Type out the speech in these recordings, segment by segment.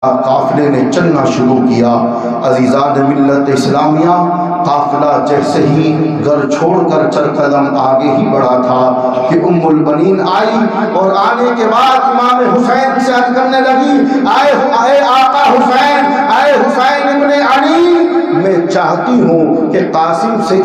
قافلے نے چلنا شروع کیا۔ عزیزان ملت اسلامیہ، قافلہ جیسے ہی گھر چھوڑ کر چل قدم آگے ہی بڑھا تھا کہ ام البنین آئی اور آنے کے بعد امام حسین سے عرض کرنے لگی، اے آقا حسین، اے حسین ابن علی، میں چاہتی ہوں کہ قاسم سے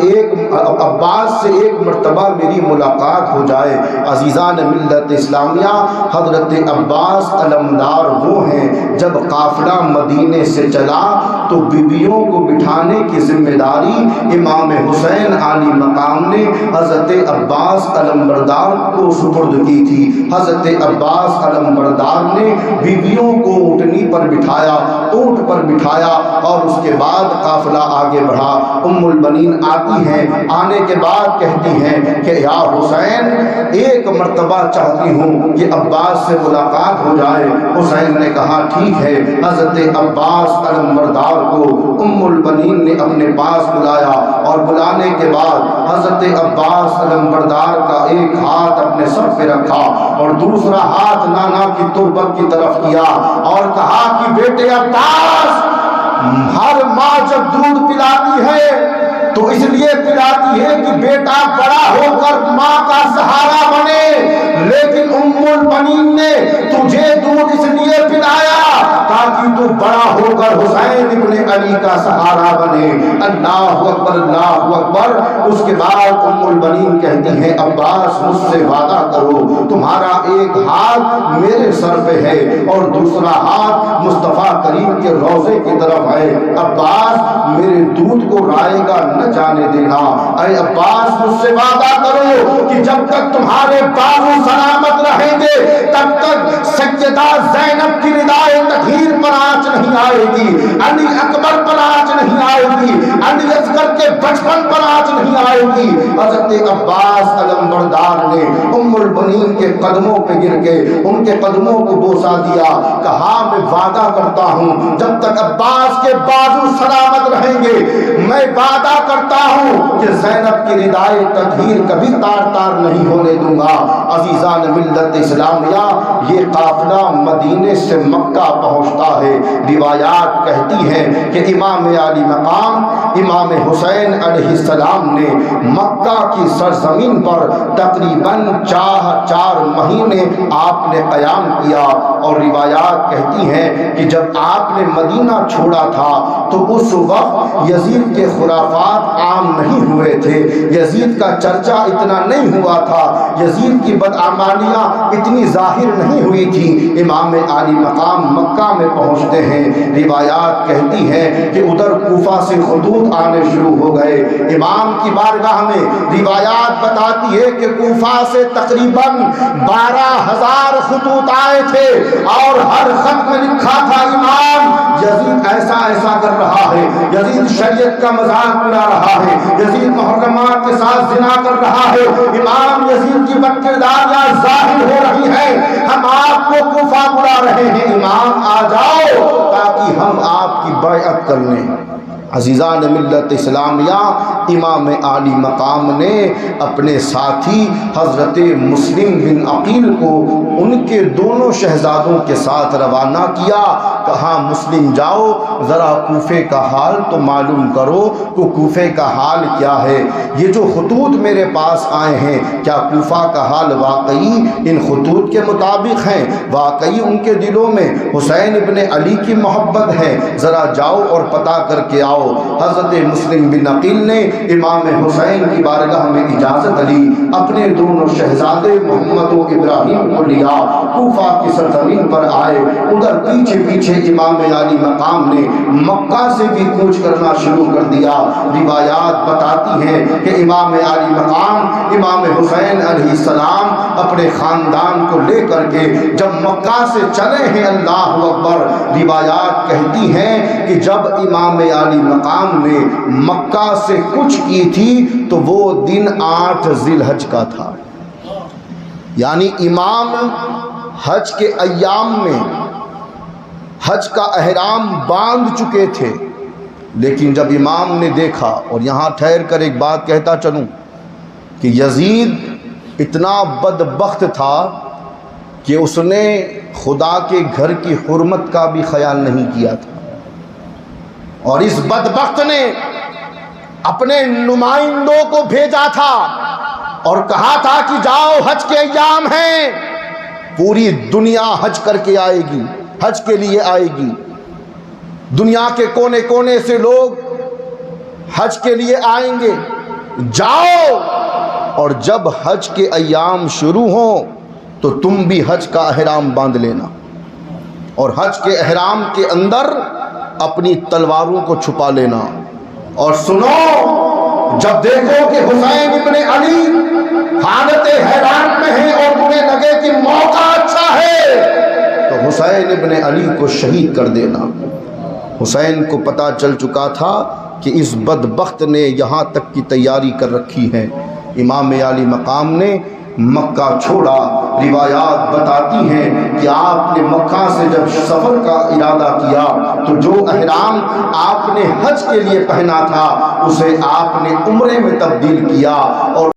عباس سے ایک مرتبہ میری ملاقات ہو جائے۔ عزیزان ملت اسلامیہ، حضرت عباس علمدار وہ ہیں، جب قافلہ مدینے سے چلا تو بیویوں کو بٹھانے کی ذمہ داری امام حسین عالی مقام نے حضرت عباس علمبردار کو سپرد کی تھی۔ حضرت عباس علمبردار نے بیویوں کو اونٹنی پر بٹھایا، اونٹ پر بٹھایا اور اس کے بعد قافلہ آگے بڑھا۔ ام البنین آتی ہیں، آنے کے بعد کہتی ہیں کہ یا حسین، ایک مرتبہ چاہتی ہوں کہ عباس سے ملاقات ہو جائے۔ حسین نے کہا ٹھیک ہے۔ حضرت عباس علمبردار کو ام البنین نے اپنے پاس بلایا اور بلانے کے بعد حضرت عباس علمبردار کا ایک ہاتھ اپنے سر پہ رکھا اور دوسرا ہاتھ نانا کی تربت کی طرف کیا اور کہا کہ بیٹے عباس، ہر ماں جب دودھ پلاتی ہے تو اس لیے پلاتی ہے کہ بیٹا بڑا ہو کر ماں کا سہارا بنے، لیکن ام البنین نے تجھے دودھ اس لیے پلایا تاکہ تو بڑا ہو کر حسین ابن علی کا سہارا بنے۔ اللہ اکبر، اللہ اکبر۔ اس کے بعد ام البنین کہتی ہیں عباس، مجھ سے وعدہ کرو، تمہارا ایک ہاتھ میرے سر پہ ہے اور دوسرا ہاتھ مصطفیٰ کریم کے روضے کی طرف ہے۔ عباس، میرے دودھ کو رائے گا نہ جانے دینا۔ اے عباس، مجھ سے وعدہ کرو کہ جب تک تمہارے بازو سلامت رہیں گے تب تک سیدہ زینب کی ردائے تطہیر پر آنچ نہیں آئے گی، علی اکبر پر آنچ نہیں آئے گی، علی اصغر کے بچپن پر آنچ نہیں آئے گی۔ حضرت عباس علمبردار نے ام البنین کے قدموں پہ گر کے ان کے قدموں کو بوسہ دیا، کہا میں وعدہ کرتا ہوں جب تک عباس کے بازو سلامت رہیں گے میں وعدہ کرتا ہوں کہ زینب کی ردائے تطہیر کبھی تار تار نہیں ہونے دوں گا۔ عزیزان ملت اسلامیہ، یہ قافلہ مدینے سے مکہ پہنچتا ہے۔ روایات کہتی ہیں کہ امام عالی مقام امام حسین علیہ السلام نے مکہ کی سرزمین پر تقریباً 4 مہینے آپ نے قیام کیا، اور روایات کہتی ہیں کہ جب آپ نے مدینہ چھوڑا تھا تو اس وقت یزید کے خرافات عام نہیں ہوئے تھے، یزید کا چرچا اتنا نہیں ہوا تھا، یزید کی بدعمالیاں اتنی ظاہر نہیں ہوئی تھی۔ امام عالی مقام مکہ میں پہنچتے ہیں، روایات کہتی ہیں کہ ادھر کوفہ سے خطوط آنے شروع ہو گئے۔ امام کی بارگاہ میں روایات بتاتی ہے کہ کوفہ سے تقریباً 12,000 خطوط آئے تھے اور ہر خط میں لکھا تھا امام یزید ایسا ایسا کر رہا ہے، یزید شریعت کا مذاق اڑا رہا ہے، یزید محرمات کے ساتھ زنا کر رہا ہے، امام یزید کی بدکرداریاں ظاہر ہو رہی ہیں، ہم آپ کو کوفہ بلا رہے ہیں، امام آ جاؤ تاکہ ہم آپ کی بیعت کر لیں۔ عزیزان ملت اسلامیہ، امام عالی مقام نے اپنے ساتھی حضرت مسلم بن عقیل کو ان کے دونوں شہزادوں کے ساتھ روانہ کیا، کہا مسلم جاؤ ذرا کوفے کا حال تو معلوم کرو کہ کوفے کا حال کیا ہے، یہ جو خطوط میرے پاس آئے ہیں کیا کوفہ کا حال واقعی ان خطوط کے مطابق ہیں، واقعی ان کے دلوں میں حسین ابن علی کی محبت ہے، ذرا جاؤ اور پتہ کر کے آؤ۔ حضرت مسلم بن عقیل نے امام حسین کی بارگاہ میں اجازت لی، اپنے دونوں شہزادے محمد و ابراہیم کو لیا، کوفہ کی سرزمین پر آئے، ادھر پیچھے پیچھے امام عالی مقام نے مکہ سے بھی کوچ کرنا شروع کر دیا۔ روایات بتاتی ہیں کہ امام عالی مقام امام حسین علیہ السلام اپنے خاندان کو لے کر کے جب مکہ سے چلے ہیں، اللہ اکبر، روایات کہتی ہیں کہ جب امام عالی مقام نے مکہ سے کچھ کی تھی تو وہ دن 8 ذی الحج کا تھا، یعنی امام حج کے ایام میں حج کا احرام باندھ چکے تھے، لیکن جب امام نے دیکھا، اور یہاں ٹھہر کر ایک بات کہتا چلوں کہ یزید اتنا بدبخت تھا کہ اس نے خدا کے گھر کی حرمت کا بھی خیال نہیں کیا تھا، اور اس بدبخت نے اپنے نمائندوں کو بھیجا تھا اور کہا تھا کہ جاؤ، حج کے ایام ہیں، پوری دنیا حج کر کے آئے گی، حج کے لیے آئے گی، دنیا کے کونے کونے سے لوگ حج کے لیے آئیں گے، جاؤ، اور جب حج کے ایام شروع ہوں تو تم بھی حج کا احرام باندھ لینا، اور حج کے احرام کے اندر اپنی تلواروں کو چھپا لینا، اور سنو، جب دیکھو کہ حسین ابن علی حالت حیران میں ہیں اور تمہیں لگے کہ موقع اچھا ہے تو حسین ابن علی کو شہید کر دینا۔ حسین کو پتہ چل چکا تھا کہ اس بدبخت نے یہاں تک کی تیاری کر رکھی ہے۔ امام عالی مقام نے مکہ چھوڑا۔ روایات بتاتی ہیں کہ آپ نے مکہ سے جب سفر کا ارادہ کیا تو جو احرام آپ نے حج کے لیے پہنا تھا اسے آپ نے عمرے میں تبدیل کیا، اور